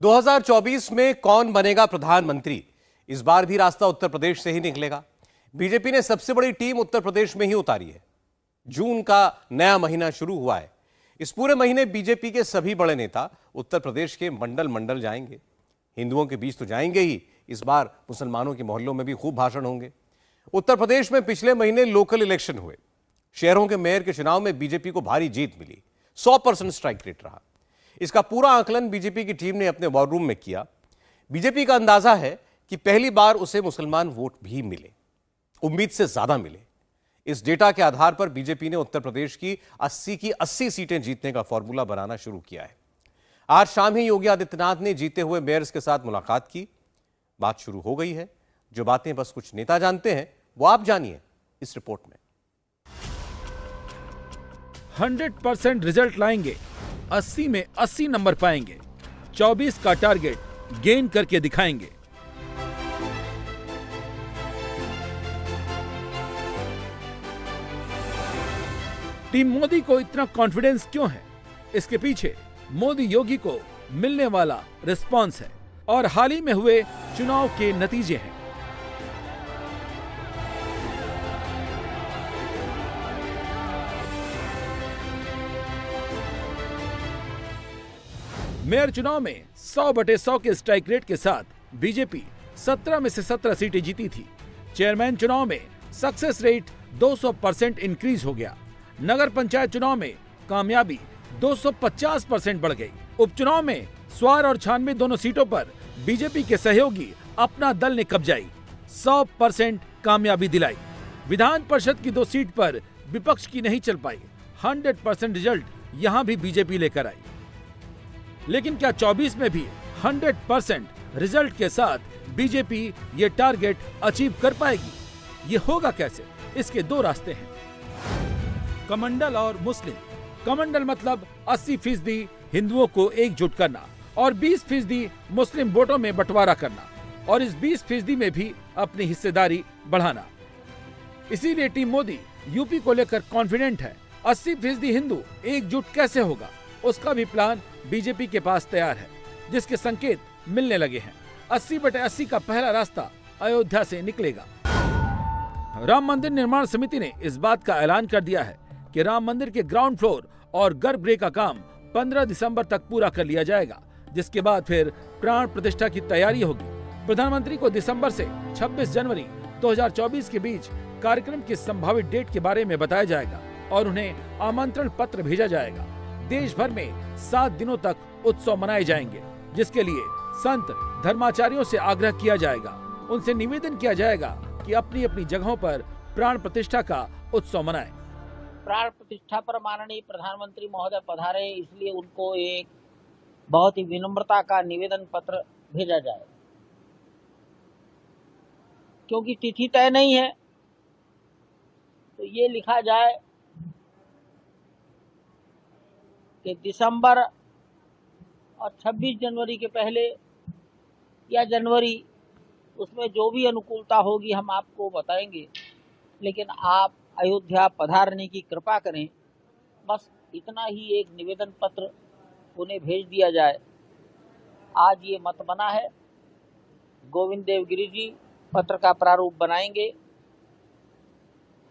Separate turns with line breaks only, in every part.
2024 में कौन बनेगा प्रधानमंत्री, इस बार भी रास्ता उत्तर प्रदेश से ही निकलेगा। बीजेपी ने सबसे बड़ी टीम उत्तर प्रदेश में ही उतारी है। जून का नया महीना शुरू हुआ है। इस पूरे महीने बीजेपी के सभी बड़े नेता उत्तर प्रदेश के मंडल मंडल जाएंगे। हिंदुओं के बीच तो जाएंगे ही, इस बार मुसलमानों के मोहल्लों में भी खूब भाषण होंगे। उत्तर प्रदेश में पिछले महीने लोकल इलेक्शन हुए। शहरों के मेयर के चुनाव में बीजेपी को भारी जीत मिली। 100% स्ट्राइक रेट रहा। इसका पूरा आकलन बीजेपी की टीम ने अपने वॉर रूम में किया। बीजेपी का अंदाजा है कि पहली बार उसे मुसलमान वोट भी मिले, उम्मीद से ज्यादा मिले। इस डेटा के आधार पर बीजेपी ने उत्तर प्रदेश की 80 की 80 सीटें जीतने का फॉर्मूला बनाना शुरू किया है। आज शाम ही योगी आदित्यनाथ ने जीते हुए मेयर्स के साथ मुलाकात की। बात शुरू हो गई है। जो बातें बस कुछ नेता जानते हैं वो आप जानिए इस रिपोर्ट में।
100% रिजल्ट लाएंगे, 80 में 80 नंबर पाएंगे, 24 का टारगेट गेन करके दिखाएंगे। टीम मोदी को इतना कॉन्फिडेंस क्यों है? इसके पीछे मोदी योगी को मिलने वाला रिस्पांस है और हाल ही में हुए चुनाव के नतीजे हैं। मेयर चुनाव में 100/100 के स्ट्राइक रेट के साथ बीजेपी 17 में से 17 सीटें जीती थी। चेयरमैन चुनाव में सक्सेस रेट 200% इंक्रीज हो गया। नगर पंचायत चुनाव में कामयाबी 250% बढ़ गई। उपचुनाव में स्वार और 96 दोनों सीटों पर बीजेपी के सहयोगी अपना दल ने कब्जाई 100% कामयाबी दिलाई। विधान परिषद की 2 सीट पर विपक्ष की नहीं चल पाई। 100% रिजल्ट यहां भी बीजेपी लेकर आई। लेकिन क्या 24 में भी 100% रिजल्ट के साथ बीजेपी ये टारगेट अचीव कर पाएगी? ये होगा कैसे? इसके 2 रास्ते हैं, कमंडल और मुस्लिम। कमंडल मतलब 80% हिंदुओं को एकजुट करना और 20% मुस्लिम वोटों में बंटवारा करना और इस 20% में भी अपनी हिस्सेदारी बढ़ाना। इसीलिए टीम मोदी यूपी को लेकर कॉन्फिडेंट है। 80% हिंदू एकजुट कैसे होगा, उसका भी प्लान बीजेपी के पास तैयार है, जिसके संकेत मिलने लगे हैं। 80/80 का पहला रास्ता अयोध्या से निकलेगा। राम मंदिर निर्माण समिति ने इस बात का ऐलान कर दिया है कि राम मंदिर के ग्राउंड फ्लोर और गर्भगृह का काम 15 दिसंबर तक पूरा कर लिया जाएगा, जिसके बाद फिर प्राण प्रतिष्ठा की तैयारी होगी। प्रधानमंत्री को दिसंबर से 26 जनवरी 2024 के बीच कार्यक्रम की संभावित डेट के बारे में बताया जाएगा और उन्हें आमंत्रण पत्र भेजा जाएगा। देश भर में 7 दिनों तक उत्सव मनाए जाएंगे, जिसके लिए संत धर्माचार्यों से आग्रह किया जाएगा। उनसे निवेदन किया जाएगा कि अपनी अपनी जगहों पर प्राण प्रतिष्ठा का उत्सव मनाएं।
प्राण प्रतिष्ठा पर माननीय प्रधानमंत्री महोदय पधारे, इसलिए उनको एक बहुत ही विनम्रता का निवेदन पत्र भेजा जाए। क्योंकि तिथि तय नहीं है, तो ये लिखा जाए कि दिसंबर और 26 जनवरी के पहले या जनवरी, उसमें जो भी अनुकूलता होगी हम आपको बताएंगे, लेकिन आप अयोध्या पधारने की कृपा करें। बस इतना ही एक निवेदन पत्र उन्हें भेज दिया जाए। आज ये मत बना है, गोविंद देवगिरी जी पत्र का प्रारूप बनाएंगे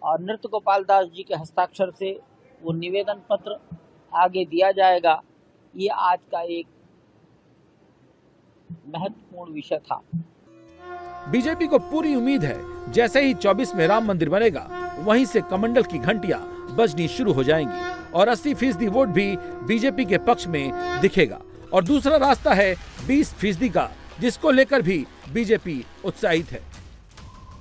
और नृत्य गोपाल दास जी के हस्ताक्षर से वो निवेदन पत्र आगे दिया जाएगा। ये आज का एक महत्वपूर्ण विषय था।
बीजेपी को पूरी उम्मीद है जैसे ही 24 में राम मंदिर बनेगा, वहीं से कमंडल की घंटियां बजनी शुरू हो जाएंगी और 80% वोट भी बीजेपी के पक्ष में दिखेगा। और दूसरा रास्ता है 20% का, जिसको लेकर भी बीजेपी उत्साहित है।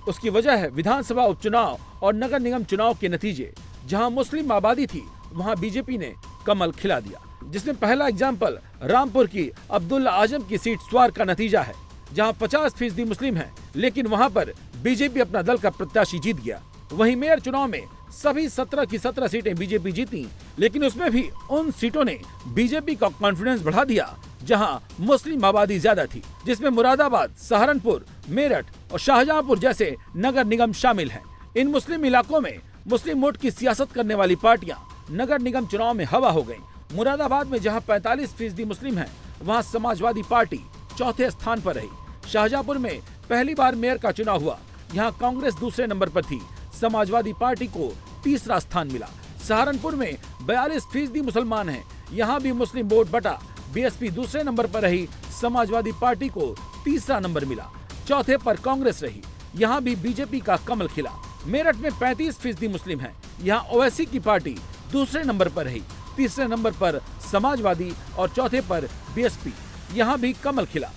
उसकी वजह है विधानसभा उपचुनाव और नगर निगम चुनाव के नतीजे। जहां मुस्लिम आबादी थी, वहां बीजेपी ने कमल खिला दिया। जिसमें पहला एग्जाम्पल रामपुर की अब्दुल्ला आजम की सीट स्वार का नतीजा है, जहां 50% मुस्लिम हैं, लेकिन वहां पर बीजेपी अपना दल का प्रत्याशी जीत गया। वहीं मेयर चुनाव में सभी 17 की 17 सीटें बीजेपी जीती, लेकिन उसमें भी उन सीटों ने बीजेपी का कॉन्फिडेंस बढ़ा दिया जहां मुस्लिम आबादी ज्यादा थी, जिसमें मुरादाबाद, सहारनपुर, मेरठ और शाहजहांपुर जैसे नगर निगम शामिल हैं। इन मुस्लिम इलाकों में मुस्लिम वोट की सियासत करने वाली पार्टियां नगर निगम चुनाव में हवा हो गयी। मुरादाबाद में जहां 45% मुस्लिम हैं, वहां समाजवादी पार्टी चौथे स्थान पर रही। शाहजहांपुर में पहली बार मेयर का चुनाव हुआ, यहाँ कांग्रेस दूसरे नंबर पर थी, समाजवादी पार्टी को तीसरा स्थान मिला। सहारनपुर में 42% मुसलमान हैं, यहाँ भी मुस्लिम वोट बटा, बीएसपी दूसरे नंबर पर रही, समाजवादी पार्टी को तीसरा नंबर मिला। चौथे पर कांग्रेस रही, यहाँ भी बीजेपी का कमल खिला। मेरठ में 35% मुस्लिम हैं, यहाँ ओवैसी की पार्टी दूसरे नंबर पर रही, तीसरे नंबर पर समाजवादी और चौथे पर बीएसपी, यहाँ भी कमल खिला।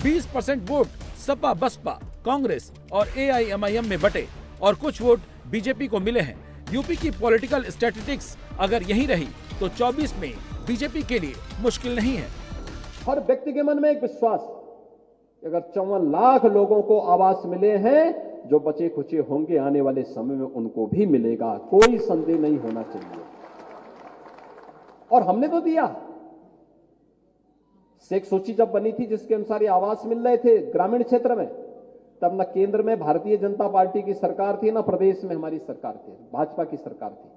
20% वोट सपा, बसपा, कांग्रेस और एआईएमआईएम में बटे और कुछ वोट बीजेपी को मिले हैं। यूपी की पॉलिटिकल स्टैटिस्टिक्स अगर यही रही तो 24 में बीजेपी के लिए मुश्किल नहीं है।
हर व्यक्ति के मन में एक विश्वास, अगर 54 लाख लोगों को आवास मिले हैं, जो बचे खुचे होंगे आने वाले समय में उनको भी मिलेगा, कोई संदेह नहीं होना चाहिए। और हमने तो दिया। शेख सूची जब बनी थी जिसके अनुसार ये आवास मिल रहे थे ग्रामीण क्षेत्र में, तब न केंद्र में भारतीय जनता पार्टी की सरकार थी, न प्रदेश में हमारी सरकार थी, भाजपा की सरकार थी।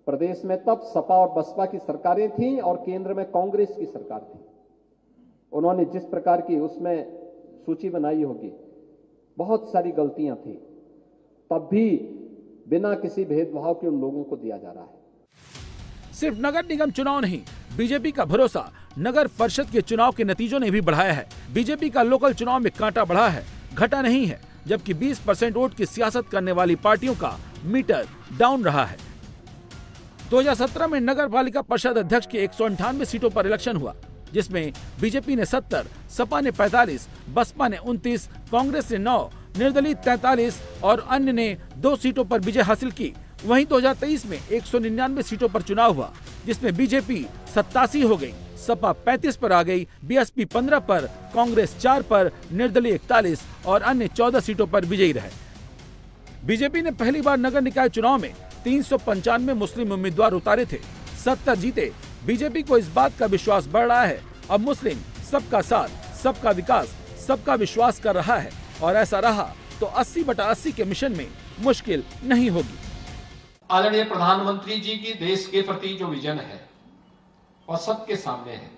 प्रदेश में तब सपा और बसपा की सरकारें थीं और केंद्र में कांग्रेस की सरकार थी। उन्होंने जिस प्रकार की उसमें सूची बनाई होगी, बहुत सारी गलतियां थी, तब भी बिना किसी भेदभाव के उन लोगों को दिया जा रहा है।
सिर्फ नगर निगम चुनाव नहीं, बीजेपी का भरोसा नगर परिषद के चुनाव के नतीजों ने भी बढ़ाया है। बीजेपी का लोकल चुनाव में कांटा बढ़ा है, घटा नहीं है, जबकि 20% वोट की सियासत करने वाली पार्टियों का मीटर डाउन रहा है। 2017 में नगर पालिका परिषद अध्यक्ष की 198 सीटों पर इलेक्शन हुआ, जिसमें बीजेपी ने 70, सपा ने 45, बसपा ने 29, कांग्रेस ने 9, निर्दलीय 43 और अन्य ने 2 सीटों पर विजय हासिल की। वहीं 2023 में 199 सीटों पर चुनाव हुआ, जिसमें बीजेपी 87 हो गई, सपा 35 पर आ गई, बीएसपी 15 पर, कांग्रेस 4 पर, निर्दलीय 41 और अन्य 14 सीटों पर विजयी रहे। बीजेपी ने पहली बार नगर निकाय चुनाव में 395 मुस्लिम उम्मीदवार उतारे थे, 70 जीते। बीजेपी को इस बात का विश्वास बढ़ रहा है, अब मुस्लिम सबका साथ, सबका विकास, सबका विश्वास कर रहा है, और ऐसा रहा तो 80/80 के मिशन में मुश्किल नहीं होगी।
आदरणीय प्रधानमंत्री जी की देश के प्रति जो विजन है और सबके सामने है।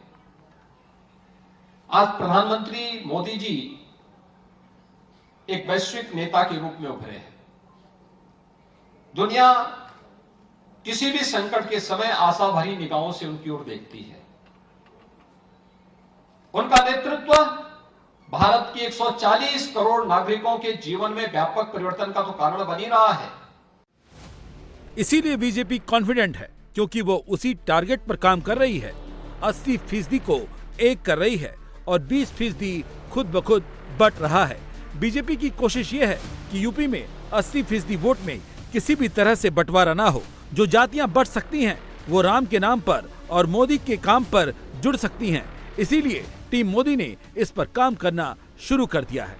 आज प्रधानमंत्री मोदी जी एक वैश्विक नेता के रूप में उभरे हैं। दुनिया किसी भी संकट के समय आशा भरी निगाहों से उनकी ओर देखती है। उनका नेतृत्व भारत की 140 करोड़ नागरिकों के जीवन में व्यापक परिवर्तन का तो कारण बन ही रहा है।
इसीलिए बीजेपी कॉन्फिडेंट है, क्योंकि वो उसी टारगेट पर काम कर रही है। 80% को एक कर रही है और 20% खुद ब खुद बट रहा है। बीजेपी की कोशिश ये है कि यूपी में 80% वोट में किसी भी तरह से बंटवारा ना हो। जो जातियां बट सकती हैं वो राम के नाम पर और मोदी के काम पर जुड़ सकती हैं। इसीलिए टीम मोदी ने इस पर काम करना शुरू कर दिया है।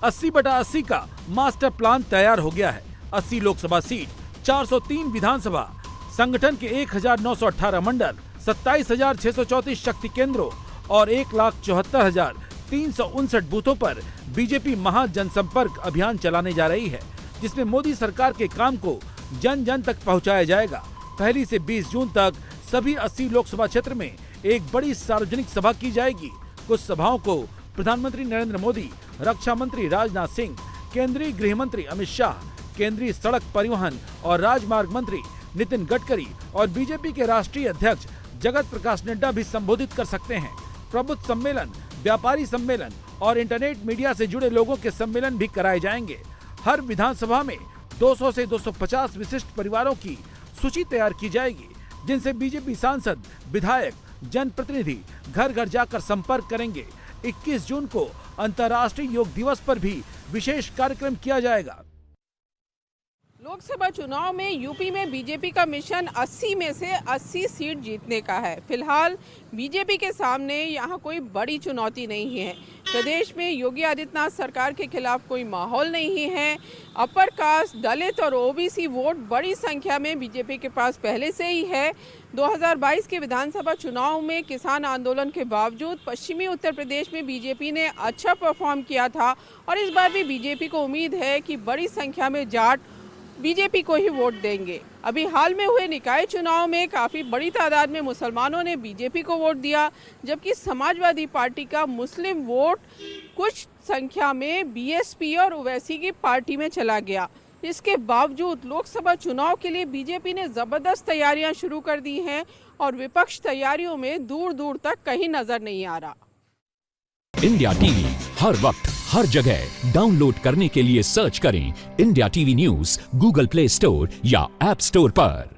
80/80 का मास्टर प्लान तैयार हो गया है। 80 लोकसभा सीट, 403 विधानसभा, संगठन के 1918 मंडल, 27,634 शक्ति केंद्रों और 1,74,359 बूथों पर बीजेपी महा जनसंपर्क अभियान चलाने जा रही है, जिसमें मोदी सरकार के काम को जन जन तक पहुंचाया जाएगा। 1 से 20 जून तक सभी 80 लोकसभा क्षेत्र में एक बड़ी सार्वजनिक सभा की जाएगी। कुछ सभाओं को प्रधानमंत्री नरेंद्र मोदी, रक्षा मंत्री राजनाथ सिंह, केंद्रीय गृह मंत्री अमित शाह, केंद्रीय सड़क परिवहन और राजमार्ग मंत्री नितिन गडकरी और बीजेपी के राष्ट्रीय अध्यक्ष जगत प्रकाश नड्डा भी संबोधित कर सकते हैं। प्रबुद्ध सम्मेलन, व्यापारी सम्मेलन और इंटरनेट मीडिया से जुड़े लोगों के सम्मेलन भी कराए जाएंगे। हर विधानसभा में 200 से 250 विशिष्ट परिवारों की सूची तैयार की जाएगी, जिनसे बीजेपी सांसद, विधायक, जनप्रतिनिधि घर घर जाकर संपर्क करेंगे। 21 जून को अंतर्राष्ट्रीय योग दिवस पर भी विशेष कार्यक्रम किया जाएगा।
लोकसभा चुनाव में यूपी में बीजेपी का मिशन 80 में से 80 सीट जीतने का है। फिलहाल बीजेपी के सामने यहाँ कोई बड़ी चुनौती नहीं है। प्रदेश में योगी आदित्यनाथ सरकार के खिलाफ कोई माहौल नहीं है। अपर कास्ट, दलित और ओबीसी वोट बड़ी संख्या में बीजेपी के पास पहले से ही है। 2022 के विधानसभा चुनाव में किसान आंदोलन के बावजूद पश्चिमी उत्तर प्रदेश में बीजेपी ने अच्छा परफॉर्म किया था और इस बार भी बीजेपी को उम्मीद है कि बड़ी संख्या में जाट बीजेपी को ही वोट देंगे। अभी हाल में हुए निकाय चुनाव में काफ़ी बड़ी तादाद में मुसलमानों ने बीजेपी को वोट दिया, जबकि समाजवादी पार्टी का मुस्लिम वोट कुछ संख्या में बीएसपी और ओवैसी की पार्टी में चला गया। इसके बावजूद लोकसभा चुनाव के लिए बीजेपी ने ज़बरदस्त तैयारियां शुरू कर दी हैं और विपक्ष तैयारियों में दूर दूर तक कहीं नजर नहीं आ रहा।
इंडिया टीवी हर वक्त हर जगह डाउनलोड करने के लिए सर्च करें India TV news Google play store या ऐप स्टोर पर।